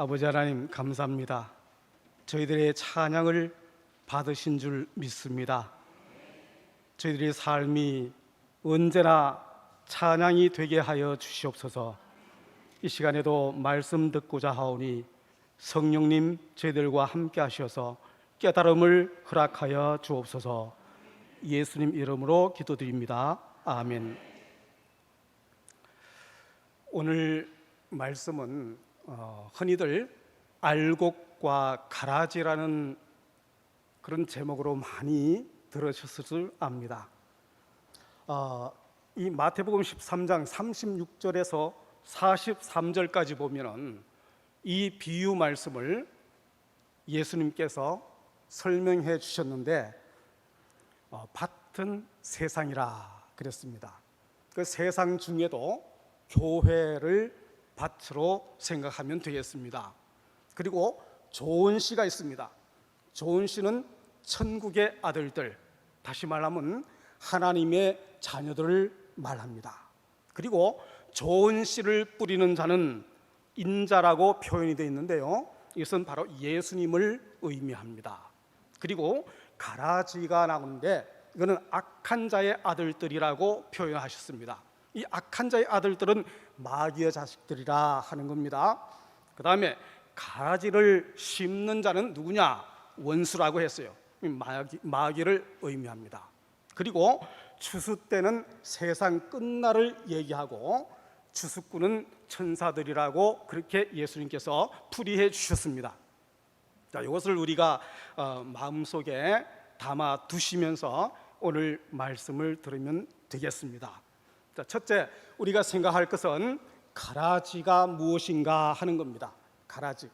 아버지 하나님 감사합니다. 저희들의 찬양을 받으신 줄 믿습니다. 저희들의 삶이 언제나 찬양이 되게 하여 주시옵소서. 이 시간에도 말씀 듣고자 하오니 성령님 저희들과 함께 하셔서 깨달음을 허락하여 주옵소서. 예수님 이름으로 기도드립니다. 아멘. 오늘 말씀은 흔히들 알곡과 가라지라는 그런 제목으로 많이 들으셨을 줄 압니다. 이 마태복음 13장 36절에서 43절까지 보면은 이 비유 말씀을 예수님께서 설명해 주셨는데 밭은 세상이라 그랬습니다. 그 세상 중에도 교회를 밭으로 생각하면 되겠습니다. 그리고 좋은 씨가 있습니다. 좋은 씨는 천국의 아들들, 다시 말하면 하나님의 자녀들을 말합니다. 그리고 좋은 씨를 뿌리는 자는 인자라고 표현이 되어 있는데요, 이것은 바로 예수님을 의미합니다. 그리고 가라지가 나오는데 이거는 악한 자의 아들들이라고 표현하셨습니다. 이 악한 자의 아들들은 마귀의 자식들이라 하는 겁니다. 그 다음에 가라지를 심는 자는 누구냐? 원수라고 했어요. 마귀를 의미합니다. 그리고 추수 때는 세상 끝날을 얘기하고 추수꾼은 천사들이라고 그렇게 예수님께서 풀이해 주셨습니다. 자, 이것을 우리가 마음속에 담아 두시면서 오늘 말씀을 들으면 되겠습니다. 자, 첫째, 우리가 생각할 것은 가라지가 무엇인가 하는 겁니다. 가라지.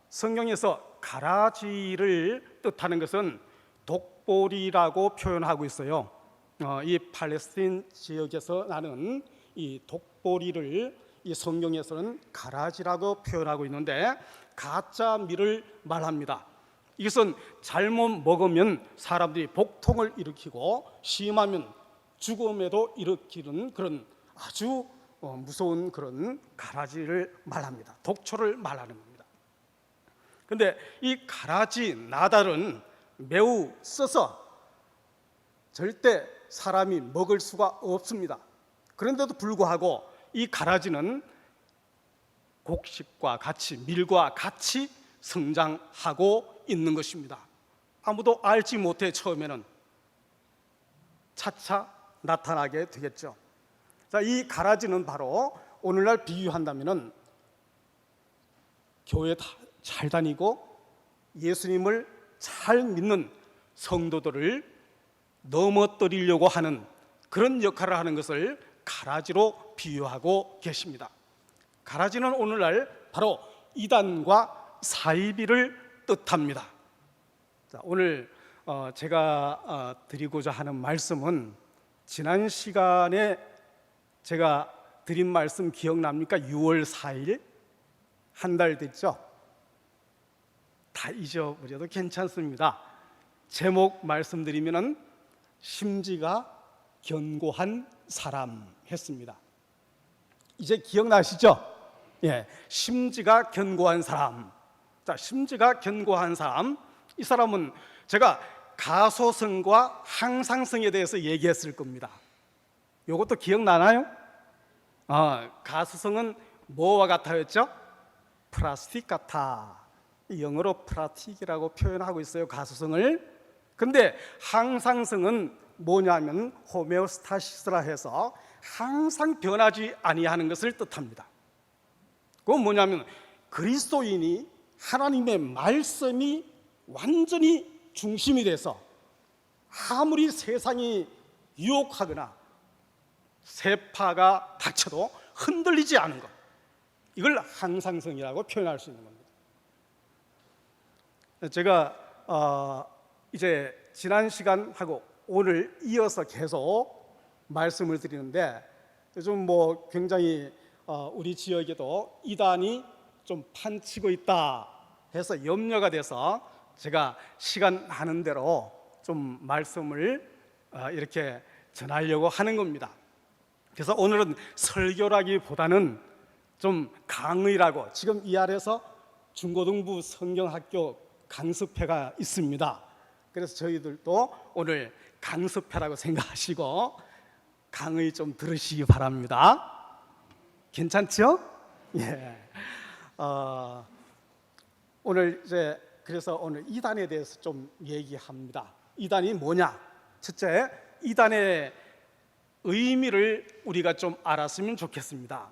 성경에서 가라지를 뜻하는 것은 독보리라고 표현하고 있어요. 이 팔레스타인 지역에서 나는 이 독보리를 이 성경에서는 가라지라고 표현하고 있는데 가짜 밀을 말합니다. 이것은 잘못 먹으면 사람들이 복통을 일으키고 심하면 죽음에도 일으키는 그런 아주 무서운 그런 가라지를 말합니다. 독초를 말하는 겁니다. 그런데 이 가라지 나달은 매우 써서 절대 사람이 먹을 수가 없습니다. 그런데도 불구하고 이 가라지는 곡식과 같이, 밀과 같이 성장하고 있는 것입니다. 아무도 알지 못해 처음에는 차차 나타나게 되겠죠. 자, 이 가라지는 바로 오늘날 비유한다면은 교회 잘 다니고 예수님을 잘 믿는 성도들을 넘어뜨리려고 하는 그런 역할을 하는 것을 가라지로 비유하고 계십니다. 가라지는 오늘날 바로 이단과 사이비를 뜻합니다. 자, 오늘 제가 드리고자 하는 말씀은 지난 시간에 제가 드린 말씀 기억납니까? 6월 4일 한 달 됐죠? 다 잊어버려도 괜찮습니다. 제목 말씀드리면은 심지가 견고한 사람 했습니다. 이제 기억나시죠? 예, 심지가 견고한 사람. 자, 심지가 견고한 사람, 이 사람은 제가 가소성과 항상성에 대해서 얘기했을 겁니다. 이것도 기억나나요? 가소성은 뭐와 같아였죠? 플라스틱 같아. 영어로 플라스틱이라고 표현하고 있어요, 가소성을. 근데 항상성은 뭐냐면 호메오스타시스라 해서 항상 변하지 아니하는 것을 뜻합니다. 그건 뭐냐면 그리스도인이 하나님의 말씀이 완전히 중심이 돼서 아무리 세상이 유혹하거나 세파가 닥쳐도 흔들리지 않은 것, 이걸 항상성이라고 표현할 수 있는 겁니다. 제가 이제 지난 시간하고 오늘 이어서 계속 말씀을 드리는데 요즘 굉장히 우리 지역에도 이단이 좀 판치고 있다 해서 염려가 돼서 제가 시간 나는 대로 좀 말씀을 이렇게 전하려고 하는 겁니다. 그래서 오늘은 설교라기보다는 좀 강의라고, 지금 이 아래에서 중고등부 성경학교 강습회가 있습니다. 그래서 저희들도 오늘 강습회라고 생각하시고 강의 좀 들으시기 바랍니다. 괜찮죠? 예. 오늘 그래서 오늘 이단에 대해서 좀 얘기합니다. 이단이 뭐냐? 첫째, 이단의 의미를 우리가 좀 알았으면 좋겠습니다.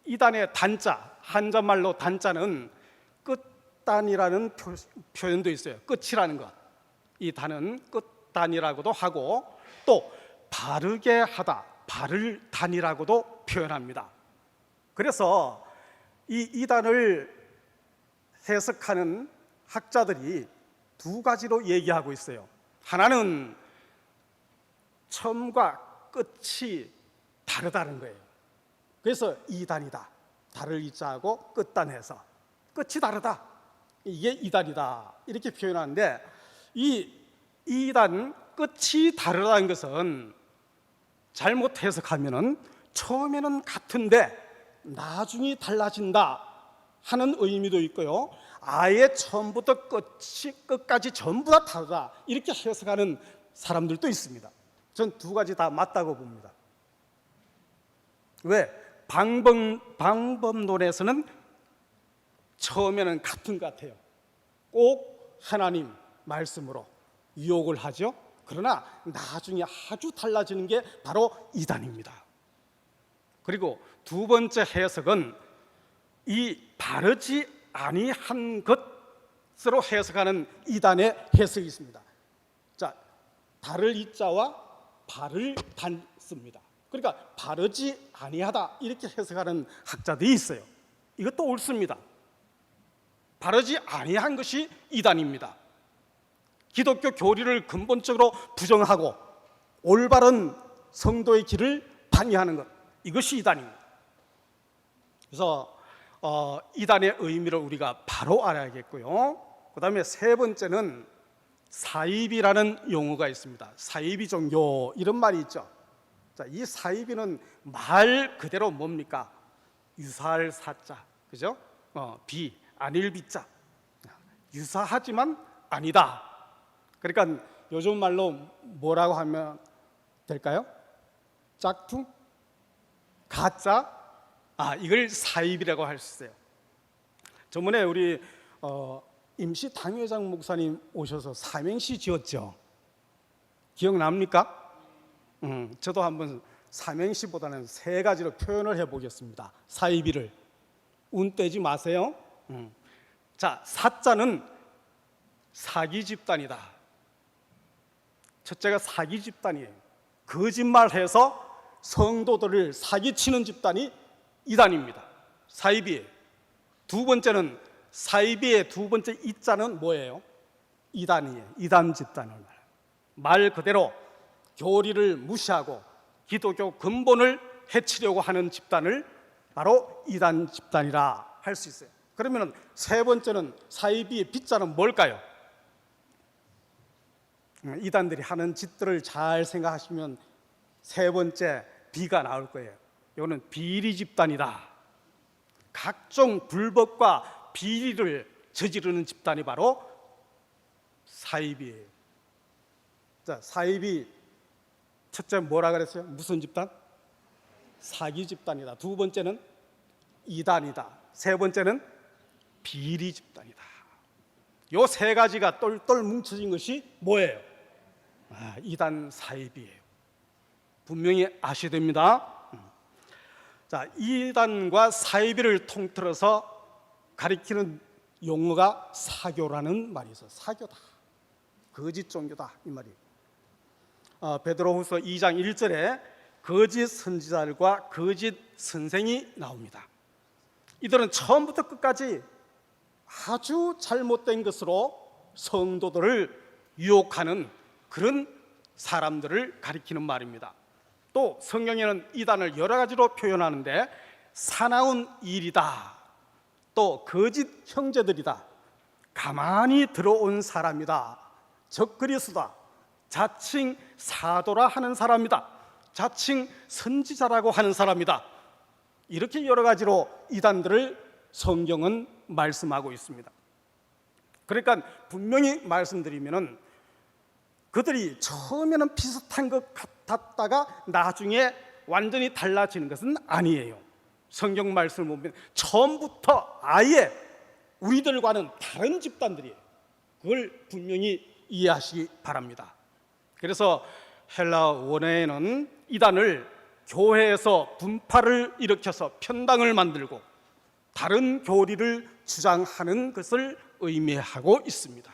이단의 단자, 한자말로 단자는 끝단이라는 표현도 있어요. 끝이라는 것. 이 단은 끝단이라고도 하고, 또 바르게 하다, 바를 단이라고도 표현합니다. 그래서 이 이단을 해석하는 학자들이 두 가지로 얘기하고 있어요. 하나는 처음과 끝이 다르다는 거예요. 그래서 이단이다, 다를 이자하고 끝단해서 끝이 다르다, 이게 이단이다, 이렇게 표현하는데, 이 이단 끝이 다르다는 것은 잘못 해석하면은 처음에는 같은데 나중에 달라진다 하는 의미도 있고요, 아예 처음부터 끝까지 전부 다 다르다 이렇게 해석하는 사람들도 있습니다. 전 두 가지 다 맞다고 봅니다. 왜? 방법론에서는 처음에는 같은 것 같아요. 꼭 하나님 말씀으로 유혹을 하죠. 그러나 나중에 아주 달라지는 게 바로 이단입니다. 그리고 두 번째 해석은 이 바르지 아니한 것으로 해석하는 이단의 해석이 있습니다. 자, 다를 이자와 바를 단 씁니다. 그러니까 바르지 아니하다 이렇게 해석하는 학자들이 있어요. 이것도 옳습니다. 바르지 아니한 것이 이단입니다. 기독교 교리를 근본적으로 부정하고 올바른 성도의 길을 방해하는 것, 이것이 이단입니다. 그래서 이단의 의미를 우리가 바로 알아야겠고요. 그 다음에 세 번째는 사이비라는 용어가 있습니다. 사이비 종교, 이런 말이 있죠. 자, 이 사이비는 말 그대로 뭡니까? 유사할 사자, 그죠? 비, 아닐 비자, 유사하지만 아니다. 그러니까 요즘 말로 뭐라고 하면 될까요? 짝퉁? 가짜? 이걸 사입이라고 할 수 있어요. 저번에 우리 임시 당회장 목사님 오셔서 삼행시 지었죠. 기억납니까? 저도 한번 삼행시보다는 세 가지로 표현을 해보겠습니다. 사이비를 운 떼지 마세요. 자, 사자는 사기 집단이다. 첫째가 사기 집단이에요. 거짓말해서 성도들을 사기치는 집단이 이단입니다. 사이비예요. 두 번째는 사이비의 두 번째 이자는 뭐예요? 이단이에요. 이단 집단을 말 그대로 교리를 무시하고 기독교 근본을 해치려고 하는 집단을 바로 이단 집단이라 할 수 있어요. 그러면 세 번째는 사이비의 빗자는 뭘까요? 이단들이 하는 짓들을 잘 생각하시면 세 번째 비가 나올 거예요. 이거는 비리 집단이다. 각종 불법과 비리를 저지르는 집단이 바로 사이비예요. 자, 사이비 첫째 뭐라 그랬어요? 무슨 집단? 사기 집단이다. 두 번째는 이단이다. 세 번째는 비리 집단이다. 요 세 가지가 똘똘 뭉쳐진 것이 뭐예요? 이단 사이비예요. 분명히 아셔야 됩니다. 자, 이단과 사이비를 통틀어서 가리키는 용어가 사교라는 말이 있어요. 사교다, 거짓 종교다, 이 말이에요. 베드로후서 2장 1절에 거짓 선지자들과 거짓 선생이 나옵니다. 이들은 처음부터 끝까지 아주 잘못된 것으로 성도들을 유혹하는 그런 사람들을 가리키는 말입니다. 또 성경에는 이단을 여러 가지로 표현하는데 사나운 일이다, 또 거짓 형제들이다, 가만히 들어온 사람이다, 적그리스도다, 자칭 사도라 하는 사람이다, 자칭 선지자라고 하는 사람이다, 이렇게 여러 가지로 이단들을 성경은 말씀하고 있습니다. 그러니까 분명히 말씀드리면은 그들이 처음에는 비슷한 것 같았다가 나중에 완전히 달라지는 것은 아니에요. 성경 말씀을 보면 처음부터 아예 우리들과는 다른 집단들이에요. 그걸 분명히 이해하시기 바랍니다. 그래서 헬라 원어에는 이단을 교회에서 분파를 일으켜서 편당을 만들고 다른 교리를 주장하는 것을 의미하고 있습니다.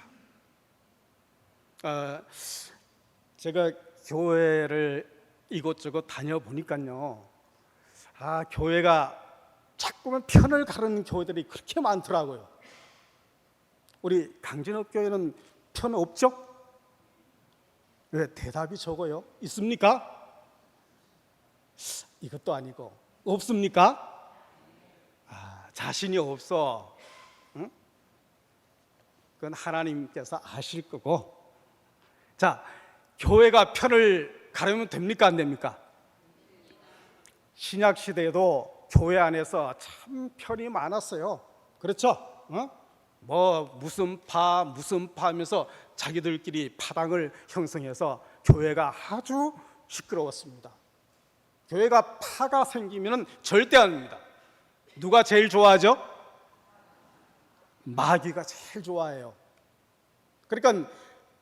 제가 교회를 이곳저곳 다녀보니까요, 교회가 자꾸만 편을 가르는 교회들이 그렇게 많더라고요. 우리 강진업 교회는 편 없죠? 왜 대답이 적어요? 있습니까? 이것도 아니고 없습니까? 자신이 없어. 응? 그건 하나님께서 아실 거고. 자, 교회가 편을 가르면 됩니까? 안 됩니까? 신약 시대에도 교회 안에서 참 편이 많았어요. 그렇죠? 무슨 파 하면서 자기들끼리 파당을 형성해서 교회가 아주 시끄러웠습니다. 교회가 파가 생기면 절대 아닙니다. 누가 제일 좋아하죠? 마귀가 제일 좋아해요. 그러니까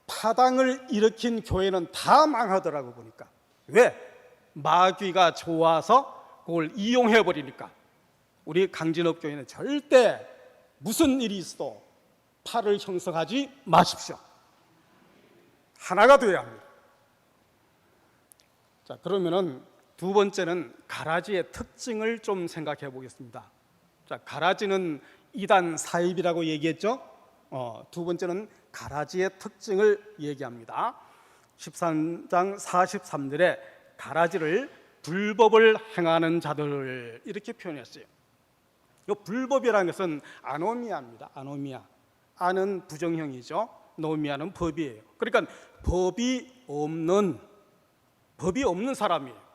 파당을 일으킨 교회는 다 망하더라고 보니까. 왜? 마귀가 좋아서 그걸 이용해 버리니까. 우리 강진업 교회는 절대 무슨 일이 있어도 파를 형성하지 마십시오. 하나가 되어야 합니다. 자, 그러면은 두 번째는 가라지의 특징을 좀 생각해 보겠습니다. 자, 가라지는 이단 사입이라고 얘기했죠. 두 번째는 가라지의 특징을 얘기합니다. 13장 43절에 가라지를 불법을 행하는 자들 이렇게 표현했어요. 이 불법이라는 것은 아노미아입니다. 아노미아. 아는 부정형이죠. 노미아는 법이에요. 그러니까 법이 없는 사람이에요.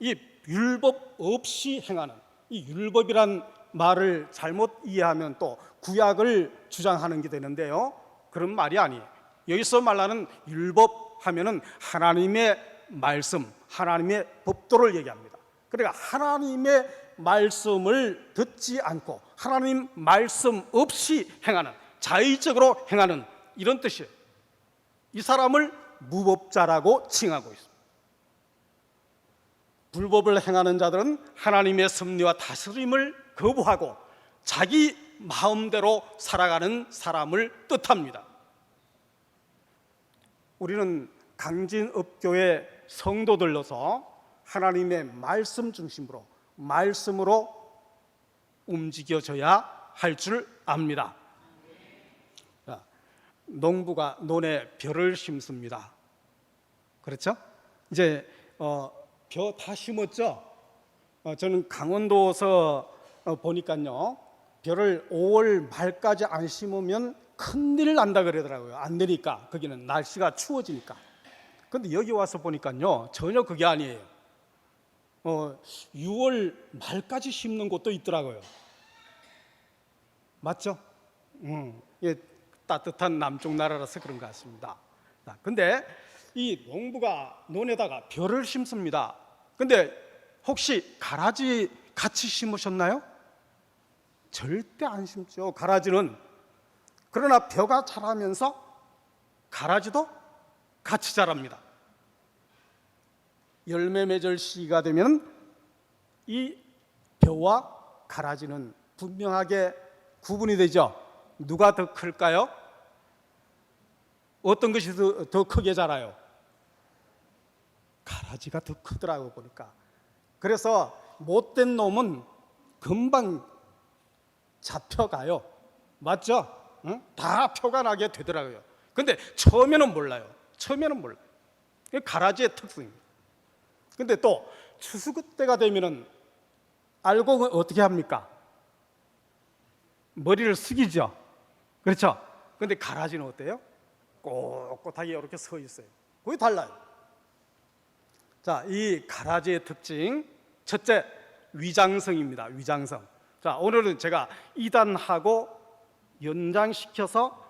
이 율법 없이 행하는, 이 율법이란 말을 잘못 이해하면 또 구약을 주장하는 게 되는데요, 그런 말이 아니에요. 여기서 말하는 율법 하면은 하나님의 말씀, 하나님의 법도를 얘기합니다. 그러니까 하나님의 말씀을 듣지 않고 하나님 말씀 없이 행하는, 자의적으로 행하는 이런 뜻이에요. 이 사람을 무법자라고 칭하고 있습니다. 불법을 행하는 자들은 하나님의 섭리와 다스림을 거부하고 자기 마음대로 살아가는 사람을 뜻합니다. 우리는 강진읍교회 성도들로서 하나님의 말씀 중심으로, 말씀으로 움직여져야 할 줄 압니다. 농부가 논에 벼를 심습니다. 그렇죠? 이제 벼 다 심었죠? 저는 강원도에서 보니까요, 벼를 5월 말까지 안 심으면 큰일 난다 그러더라고요. 안 되니까, 거기는 날씨가 추워지니까. 근데 여기 와서 보니까요, 전혀 그게 아니에요. 6월 말까지 심는 곳도 있더라고요. 맞죠? 예, 따뜻한 남쪽 나라라서 그런 것 같습니다. 근데 이 농부가 논에다가 벼를 심습니다. 근데 혹시 가라지 같이 심으셨나요? 절대 안 심죠, 가라지는. 그러나 벼가 자라면서 가라지도 같이 자랍니다. 열매 맺을 시기가 되면 이 벼와 가라지는 분명하게 구분이 되죠. 누가 더 클까요? 어떤 것이 더 크게 자라요? 가라지가 더 크더라고 보니까. 그래서 못된 놈은 금방 잡혀가요. 맞죠? 응? 다 표가 나게 되더라고요. 근데 처음에는 몰라요. 가라지의 특징입니다. 근데 또 추수급 때가 되면은 알고 어떻게 합니까? 머리를 숙이죠. 그렇죠? 근데 가라지는 어때요? 꼿꼿하게 이렇게 서 있어요. 그게 달라요. 자, 이 가라지의 특징, 첫째, 위장성입니다. 위장성. 자, 오늘은 제가 이단하고 연장시켜서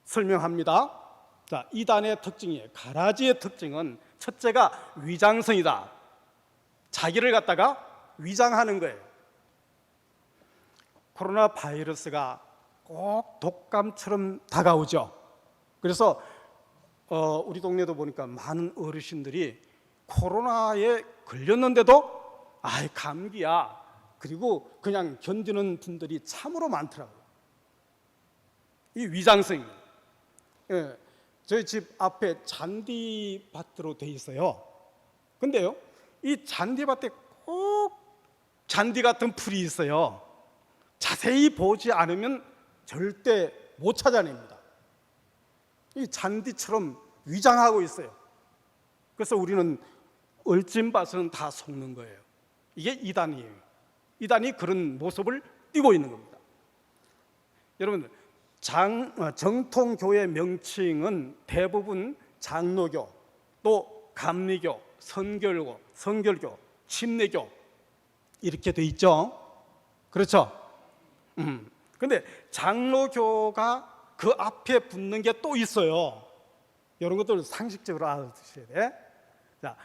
설명합니다. 자, 이단의 특징이에요. 가라지의 특징은 첫째가 위장성이다. 자기를 갖다가 위장하는 거예요. 코로나 바이러스가 꼭 독감처럼 다가오죠. 그래서 우리 동네도 보니까 많은 어르신들이 코로나에 걸렸는데도 감기야, 그리고 그냥 견디는 분들이 참으로 많더라고요. 이 위장성입니다. 예, 저희 집 앞에 잔디밭으로 돼 있어요. 근데요, 이 잔디밭에 꼭 잔디 같은 풀이 있어요. 자세히 보지 않으면 절대 못 찾아냅니다. 이 잔디처럼 위장하고 있어요. 그래서 우리는 얼진 밭은 다 속는 거예요. 이게 이단이에요. 이단이 그런 모습을 띠고 있는 겁니다. 여러분, 정통교회 명칭은 대부분 장로교, 또 감리교, 선결교, 침례교 이렇게 돼 있죠. 그렇죠? 근데 장로교가 그 앞에 붙는 게 또 있어요. 이런 것들 상식적으로 알아두셔야 돼. 자,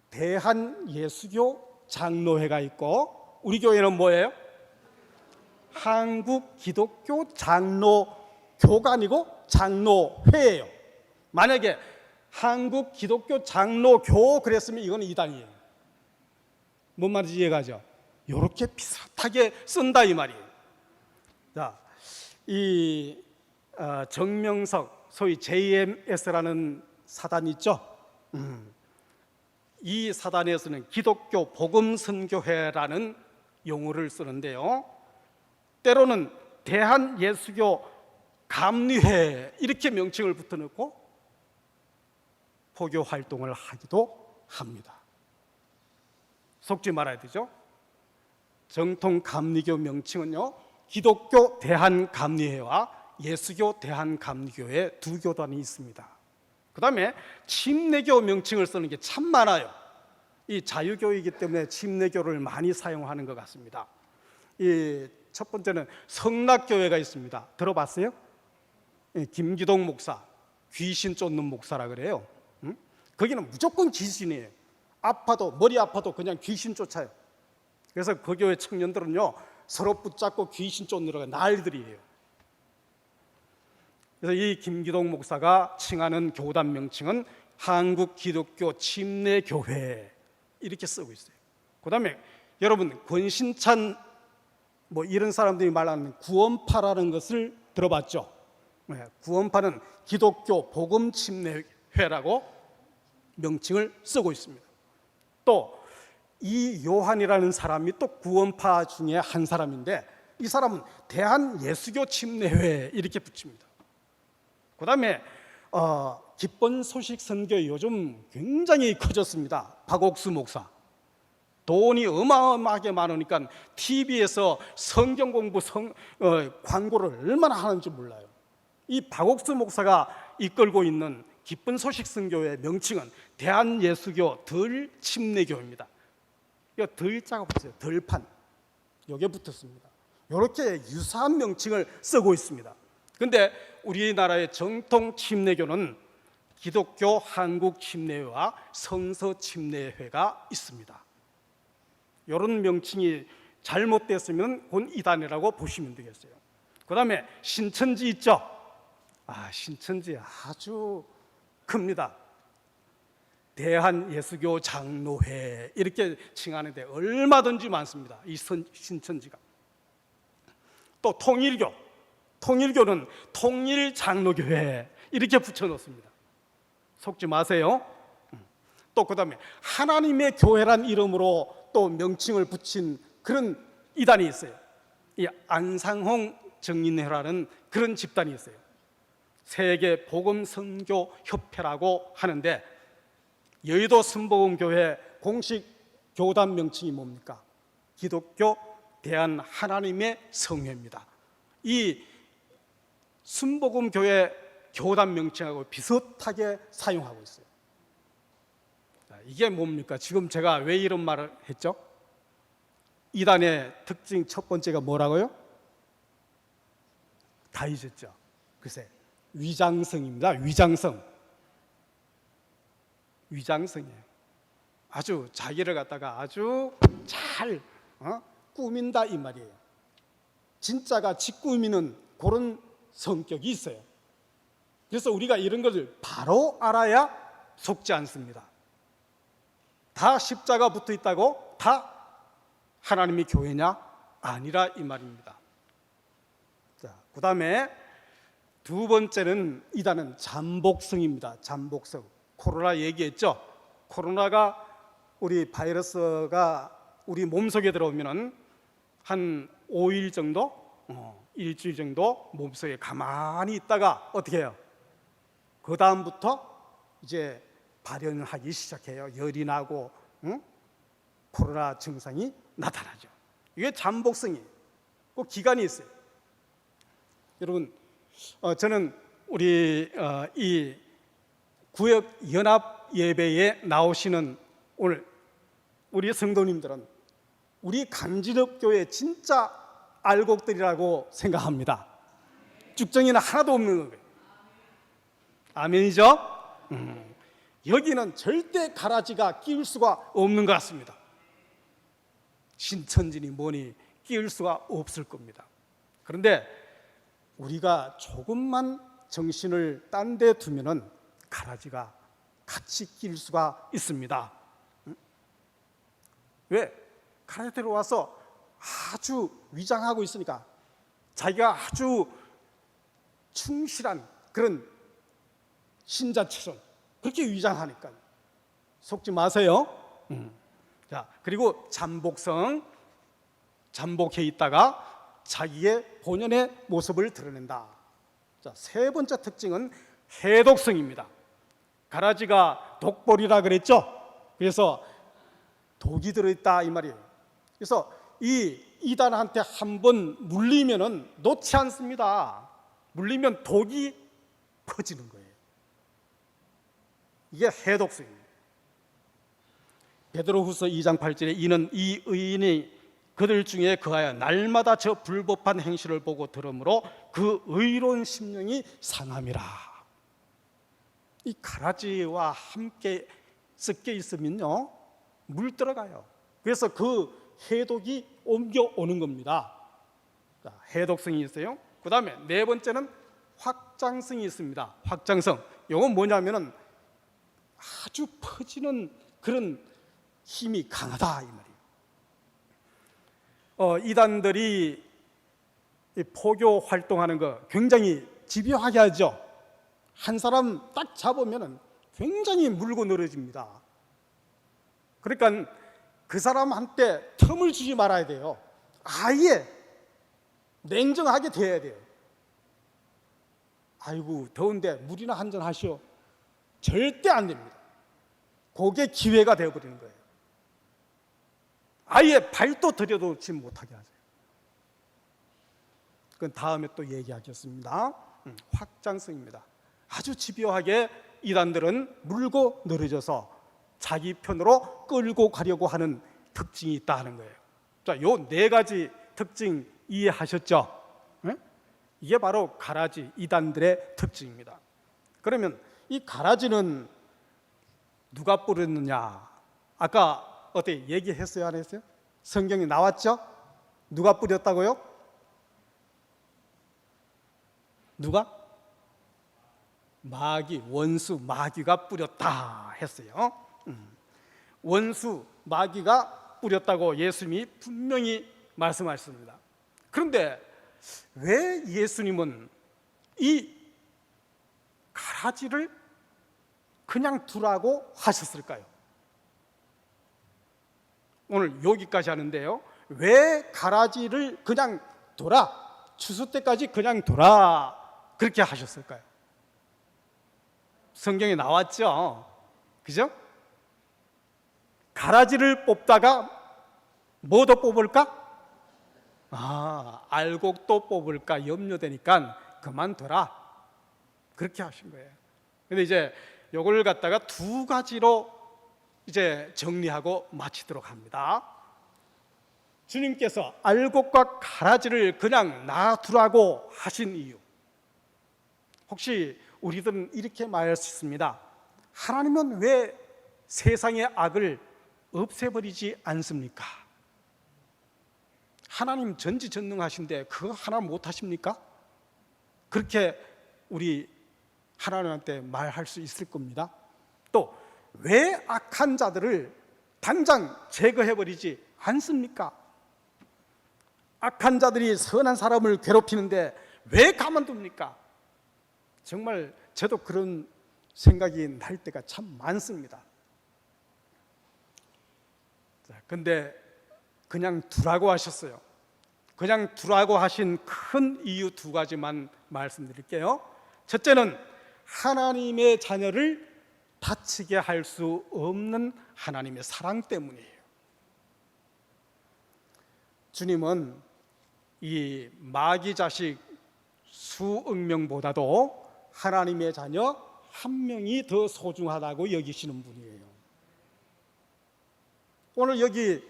대한예수교 장로회가 있고, 우리 교회는 뭐예요? 한국 기독교 장로교가 아니고 장로회예요. 만약에 한국 기독교 장로교 그랬으면 이건 이단이에요. 뭔 말인지 이해가죠? 이렇게 비슷하게 쓴다 이 말이에요. 자, 이 정명석, 소위 JMS라는 사단이 있죠. 이 사단에서는 기독교 복음선교회라는 용어를 쓰는데요, 때로는 대한예수교 감리회 이렇게 명칭을 붙여놓고 포교 활동을 하기도 합니다. 속지 말아야 되죠. 정통 감리교 명칭은요, 기독교 대한감리회와 예수교 대한감리교회 두 교단이 있습니다. 그 다음에 침례교 명칭을 쓰는 게 참 많아요. 이 자유교이기 때문에 침례교를 많이 사용하는 것 같습니다. 이 첫 번째는 성락교회가 있습니다. 들어봤어요? 김기동 목사, 귀신 쫓는 목사라 그래요. 거기는 무조건 귀신이에요. 머리 아파도 그냥 귀신 쫓아요. 그래서 그 교회 청년들은요, 서로 붙잡고 귀신 쫓느라고 난리들이에요. 그래서 이 김기동 목사가 칭하는 교단 명칭은 한국 기독교 침례교회 이렇게 쓰고 있어요. 그 다음에 여러분, 권신찬 이런 사람들이 말하는 구원파라는 것을 들어봤죠? 구원파는 기독교 복음침례회라고 명칭을 쓰고 있습니다. 또 이 요한이라는 사람이 또 구원파 중에 한 사람인데, 이 사람은 대한예수교 침례회 이렇게 붙입니다. 그 다음에 기쁜 소식 선교 요즘 굉장히 커졌습니다. 박옥수 목사, 돈이 어마어마하게 많으니까 TV에서 성경 공부 광고를 얼마나 하는지 몰라요. 이 박옥수 목사가 이끌고 있는 기쁜 소식 선교의 명칭은 대한예수교 덜침례교입니다. 이거 덜자가 붙어요. 덜판, 여기에 붙었습니다. 이렇게 유사한 명칭을 쓰고 있습니다. 그런데 우리나라의 정통 침례교는 기독교 한국침례회와 성서침례회가 있습니다. 이런 명칭이 잘못됐으면 곧 이단이라고 보시면 되겠어요. 그 다음에 신천지 있죠? 신천지 아주 큽니다. 대한예수교 장로회 이렇게 칭하는데 얼마든지 많습니다. 이 신천지가. 또 통일교는 통일장로교회 이렇게 붙여놓습니다. 속지 마세요. 또 그 다음에 하나님의 교회란 이름으로 또 명칭을 붙인 그런 이단이 있어요. 이 안상홍 정인회라는 그런 집단이 있어요. 세계 복음 선교 협회라고 하는데, 여의도 순복음교회 공식 교단 명칭이 뭡니까? 기독교 대한 하나님의 성회입니다. 이 순복음교회 교단 명칭하고 비슷하게 사용하고 있어요. 이게 뭡니까? 지금 제가 왜 이런 말을 했죠? 이단의 특징 첫 번째가 뭐라고요? 다 잊었죠? 글쎄, 위장성입니다. 위장성이에요. 아주 자기를 갖다가 아주 잘 꾸민다 이 말이에요. 진짜가 짓꾸미는 그런 성격이 있어요. 그래서 우리가 이런 것을 바로 알아야 속지 않습니다. 다 십자가 붙어 있다고 다 하나님의 교회냐? 아니라 이 말입니다. 자, 그 다음에 두 번째는 이단은 잠복성입니다. 잠복성. 코로나 얘기했죠? 코로나가 우리 바이러스가 우리 몸속에 들어오면은 한 5일 정도, 일주일 정도 몸속에 가만히 있다가 어떻게 해요? 그 다음부터 이제 발현을 하기 시작해요. 열이 나고 코로나 증상이 나타나죠. 이게 잠복성이에요. 그 기간이 있어요. 여러분, 저는 우리 이 구역 연합 예배에 나오시는 오늘 우리 성도님들은 우리 간지럽교회 진짜 알곡들이라고 생각합니다. 쭉정이는 하나도 없는 거예요. 아멘이죠? 여기는 절대 가라지가 끼울 수가 없는 것 같습니다. 신천지니 뭐니 끼울 수가 없을 겁니다. 그런데 우리가 조금만 정신을 딴 데 두면은 가라지가 같이 끼울 수가 있습니다. 왜? 가라지 들어와서 아주 위장하고 있으니까 자기가 아주 충실한 그런 신자처럼 그렇게 위장하니까 속지 마세요. 자, 그리고 잠복성, 잠복해 있다가 자기의 본연의 모습을 드러낸다. 자, 세 번째 특징은 해독성입니다. 가라지가 독볼이라 그랬죠? 그래서 독이 들어있다 이 말이에요. 그래서 이 이단한테 한번 물리면은 놓지 않습니다. 물리면 독이 퍼지는 거예요. 이게 해독성입니다. 베드로후서 2장 8절에 이는 이 의인이 그들 중에 거하여 날마다 저 불법한 행실을 보고 들으므로 그 의로운 심령이 상함이라. 이 가라지와 함께 섞여 있으면요 물 들어가요. 그래서 그 해독이 옮겨오는 겁니다. 자, 해독성이 있어요. 그 다음에 네 번째는 확장성이 있습니다. 확장성. 이건 뭐냐면은 아주 퍼지는 그런 힘이 강하다 이 말이에요. 이단들이 포교 활동하는 거 굉장히 집요하게 하죠. 한 사람 딱 잡으면 굉장히 물고 늘어집니다. 그러니까 그 사람한테 틈을 주지 말아야 돼요. 아예 냉정하게 돼야 돼요. 아이고 더운데 물이나 한잔 하시오. 절대 안 됩니다. 그게 기회가 되어버리는 거예요. 아예 발도 들여놓지 못하게 하세요. 그건 다음에 또 얘기하겠습니다. 확장성입니다. 아주 집요하게 이단들은 물고 늘어져서 자기 편으로 끌고 가려고 하는 특징이 있다 하는 거예요. 자, 요 네 가지 특징 이해하셨죠? 네? 이게 바로 가라지 이단들의 특징입니다. 그러면 이 가라지는 누가 뿌렸느냐? 아까 어떻게 얘기했어요? 안 했어요? 성경에 나왔죠? 누가 뿌렸다고요? 누가? 마귀, 원수 마귀가 뿌렸다 했어요. 원수 마귀가 뿌렸다고 예수님이 분명히 말씀하셨습니다. 그런데 왜 예수님은 이 가라지를 그냥 두라고 하셨을까요? 오늘 여기까지 하는데요. 왜 가라지를 그냥 둬라, 추수 때까지 그냥 둬라 그렇게 하셨을까요? 성경에 나왔죠. 그죠? 가라지를 뽑다가 뭐 더 뽑을까? 알곡도 뽑을까 염려되니까 그만둬라 그렇게 하신 거예요. 근데 이제 요걸 갖다가 두 가지로 이제 정리하고 마치도록 합니다. 주님께서 알곡과 가라지를 그냥 놔두라고 하신 이유, 혹시 우리들은 이렇게 말할 수 있습니다. 하나님은 왜 세상의 악을 없애버리지 않습니까? 하나님 전지전능하신데 그거 하나 못하십니까? 그렇게 우리 하나님한테 말할 수 있을 겁니다. 또 왜 악한 자들을 당장 제거해버리지 않습니까? 악한 자들이 선한 사람을 괴롭히는데 왜 가만둡니까? 정말 저도 그런 생각이 날 때가 참 많습니다. 근데 그냥 두라고 하셨어요. 그냥 두라고 하신 큰 이유 두 가지만 말씀드릴게요. 첫째는 하나님의 자녀를 다치게 할 수 없는 하나님의 사랑 때문이에요. 주님은 이 마귀 자식 수억 명보다도 하나님의 자녀 한 명이 더 소중하다고 여기시는 분이에요. 오늘 여기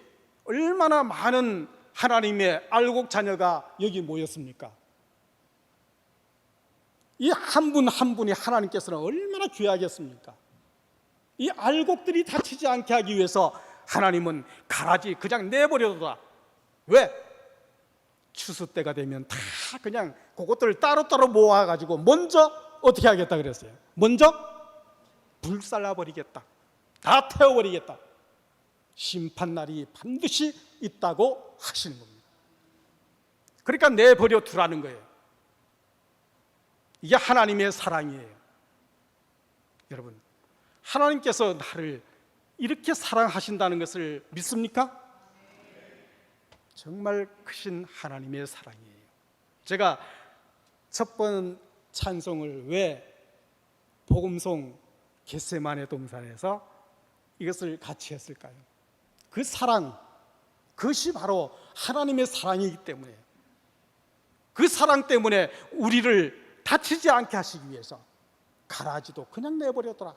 얼마나 많은 하나님의 알곡 자녀가 여기 모였습니까? 이 한 분 한 분이 하나님께서는 얼마나 귀하겠습니까? 이 알곡들이 다치지 않게 하기 위해서 하나님은 가라지 그냥 내버려둬라. 왜? 추수 때가 되면 다 그냥 그것들을 따로따로 모아가지고 먼저 어떻게 하겠다 그랬어요? 먼저 불살라버리겠다. 다 태워버리겠다. 심판날이 반드시 있다고 하시는 겁니다. 그러니까 내버려 두라는 거예요. 이게 하나님의 사랑이에요. 여러분, 하나님께서 나를 이렇게 사랑하신다는 것을 믿습니까? 정말 크신 하나님의 사랑이에요. 제가 첫 번 찬송을 왜 복음송 겟세마네 동산에서 이것을 같이 했을까요? 그 사랑, 그것이 바로 하나님의 사랑이기 때문에, 그 사랑 때문에 우리를 다치지 않게 하시기 위해서 가라지도 그냥 내버려둬라.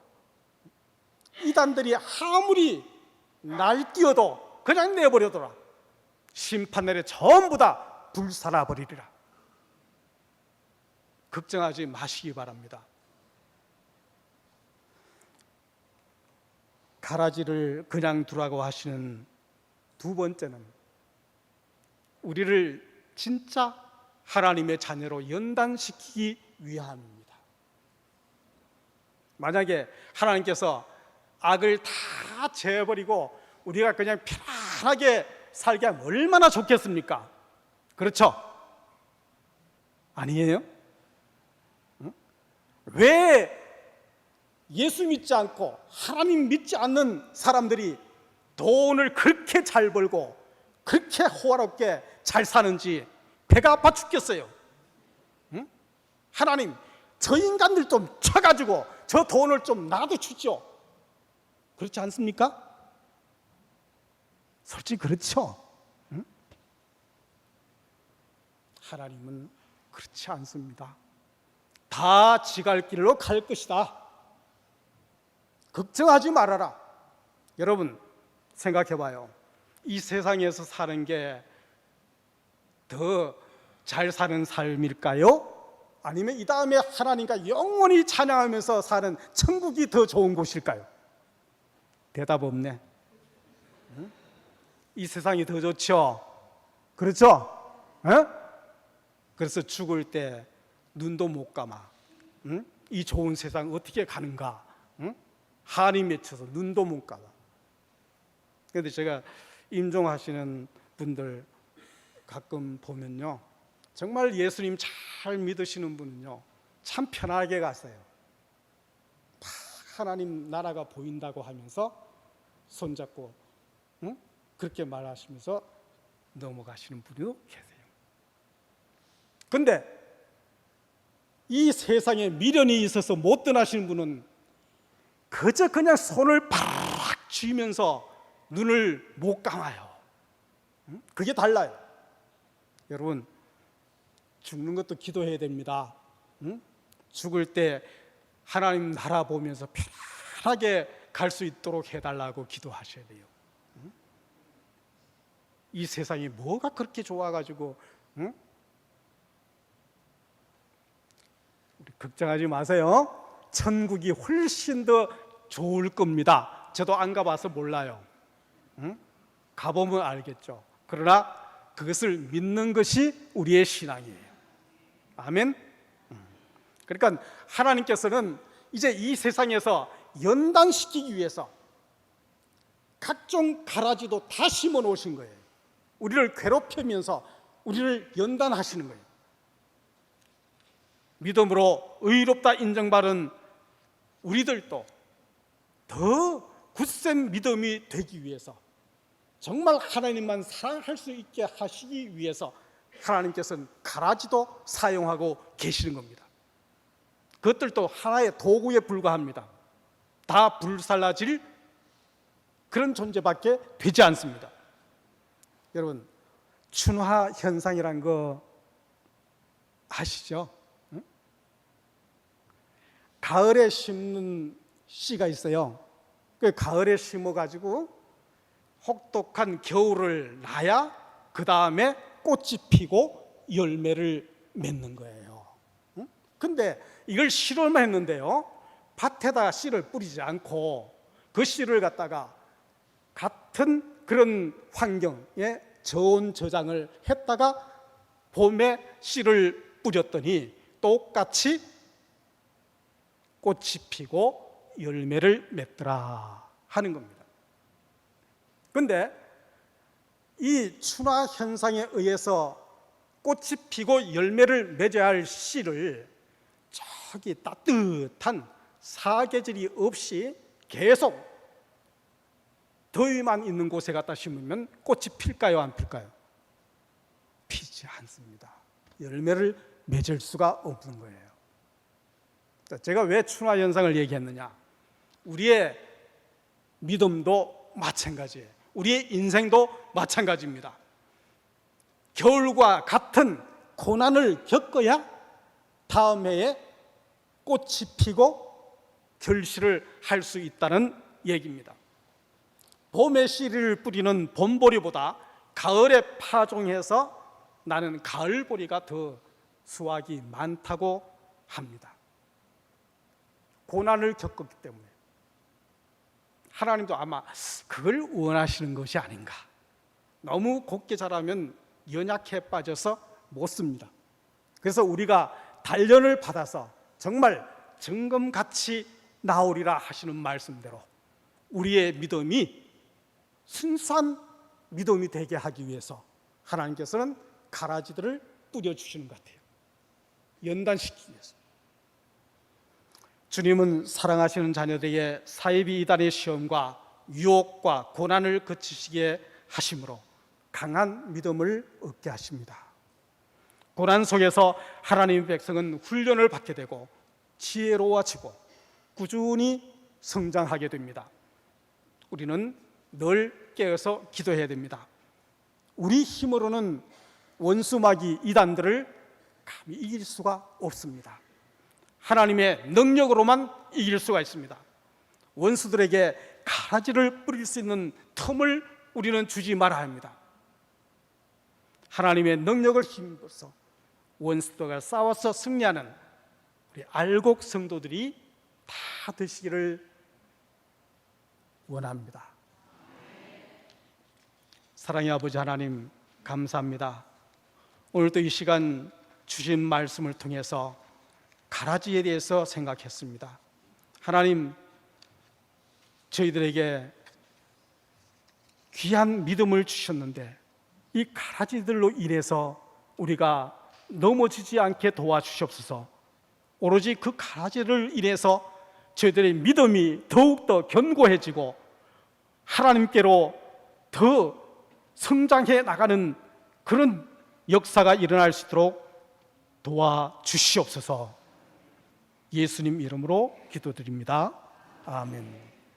이단들이 아무리 날뛰어도 그냥 내버려둬라. 심판날에 전부 다 불살아버리리라. 걱정하지 마시기 바랍니다. 가라지를 그냥 두라고 하시는 두 번째는 우리를 진짜 하나님의 자녀로 연단시키기 위함입니다. 만약에 하나님께서 악을 다 제어버리고 우리가 그냥 편안하게 살게 하면 얼마나 좋겠습니까? 그렇죠? 아니에요? 응? 왜 예수 믿지 않고 하나님 믿지 않는 사람들이 돈을 그렇게 잘 벌고 그렇게 호화롭게 잘 사는지 배가 아파 죽겠어요. 응? 하나님, 저 인간들 좀 쳐가지고 저 돈을 좀 나도 주죠. 그렇지 않습니까? 솔직히 그렇죠. 응? 하나님은 그렇지 않습니다. 다 지갈 길로 갈 것이다. 걱정하지 말아라. 여러분 생각해봐요. 이 세상에서 사는 게 더 잘 사는 삶일까요? 아니면 이 다음에 하나님과 영원히 찬양하면서 사는 천국이 더 좋은 곳일까요? 대답 없네. 응? 이 세상이 더 좋죠? 그렇죠? 응? 그래서 죽을 때 눈도 못 감아. 응? 이 좋은 세상 어떻게 가는가? 응? 한이 맺혀서 눈도 못 감아. 그런데 제가 임종하시는 분들 가끔 보면요, 정말 예수님 잘 믿으시는 분은요 참 편하게 갔어요. 하나님 나라가 보인다고 하면서 손잡고 응? 그렇게 말하시면서 넘어가시는 분도 계세요. 근데 이 세상에 미련이 있어서 못 떠나시는 분은 그저 그냥 손을 팍 쥐면서 눈을 못 감아요. 응? 그게 달라요. 여러분, 죽는 것도 기도해야 됩니다. 응? 죽을 때 하나님 나라 보면서 편하게 갈 수 있도록 해달라고 기도하셔야 돼요. 응? 이 세상이 뭐가 그렇게 좋아가지고, 응? 우리 걱정하지 마세요. 천국이 훨씬 더 좋을 겁니다. 저도 안 가봐서 몰라요. 응? 가보면 알겠죠. 그러나 그것을 믿는 것이 우리의 신앙이에요. 아멘. 그러니까 하나님께서는 이제 이 세상에서 연단시키기 위해서 각종 가라지도 다 심어 놓으신 거예요. 우리를 괴롭히면서 우리를 연단하시는 거예요. 믿음으로 의롭다 인정받은 우리들도 더 굳센 믿음이 되기 위해서, 정말 하나님만 사랑할 수 있게 하시기 위해서 하나님께서는 가라지도 사용하고 계시는 겁니다. 그것들도 하나의 도구에 불과합니다. 다 불살라질 그런 존재밖에 되지 않습니다. 여러분, 춘화 현상이란 거 아시죠? 응? 가을에 심는 씨가 있어요. 그 가을에 심어가지고 혹독한 겨울을 나야 그 다음에 꽃이 피고 열매를 맺는 거예요. 근데 이걸 실험했는데요, 밭에다 씨를 뿌리지 않고 그 씨를 갖다가 같은 그런 환경에 저온 저장을 했다가 봄에 씨를 뿌렸더니 똑같이 꽃이 피고 열매를 맺더라 하는 겁니다. 그런데 이 춘화 현상에 의해서 꽃이 피고 열매를 맺어야 할 씨를 저기 따뜻한 사계절이 없이 계속 더위만 있는 곳에 갖다 심으면 꽃이 필까요, 안 필까요? 피지 않습니다. 열매를 맺을 수가 없는 거예요. 제가 왜 춘화 현상을 얘기했느냐? 우리의 믿음도 마찬가지예요. 우리의 인생도 마찬가지입니다. 겨울과 같은 고난을 겪어야 다음 해에 꽃이 피고 결실을 할 수 있다는 얘기입니다. 봄에 씨를 뿌리는 봄보리보다 가을에 파종해서 나는 가을보리가 더 수확이 많다고 합니다. 고난을 겪었기 때문에 하나님도 아마 그걸 원하시는 것이 아닌가. 너무 곱게 자라면 연약해 빠져서 못 씁니다. 그래서 우리가 단련을 받아서 정말 정금같이 나오리라 하시는 말씀대로 우리의 믿음이 순수한 믿음이 되게 하기 위해서 하나님께서는 가라지들을 뿌려주시는 것 같아요. 연단시키기 위해서. 주님은 사랑하시는 자녀들에게 사이비 이단의 시험과 유혹과 고난을 거치시게 하심으로 강한 믿음을 얻게 하십니다. 고난 속에서 하나님의 백성은 훈련을 받게 되고 지혜로워지고 꾸준히 성장하게 됩니다. 우리는 늘 깨어서 기도해야 됩니다. 우리 힘으로는 원수마귀 이단들을 감히 이길 수가 없습니다. 하나님의 능력으로만 이길 수가 있습니다. 원수들에게 가라지를 뿌릴 수 있는 틈을 우리는 주지 말아야 합니다. 하나님의 능력을 힘입어서 원수들과 싸워서 승리하는 우리 알곡 성도들이 다 되시기를 원합니다. 사랑의 아버지 하나님, 감사합니다. 오늘도 이 시간 주신 말씀을 통해서 가라지에 대해서 생각했습니다. 하나님, 저희들에게 귀한 믿음을 주셨는데 이 가라지들로 인해서 우리가 넘어지지 않게 도와주시옵소서. 오로지 그 가라지를 인해서 저희들의 믿음이 더욱더 견고해지고 하나님께로 더 성장해 나가는 그런 역사가 일어날 수 있도록 도와주시옵소서. 예수님 이름으로 기도드립니다. 아멘.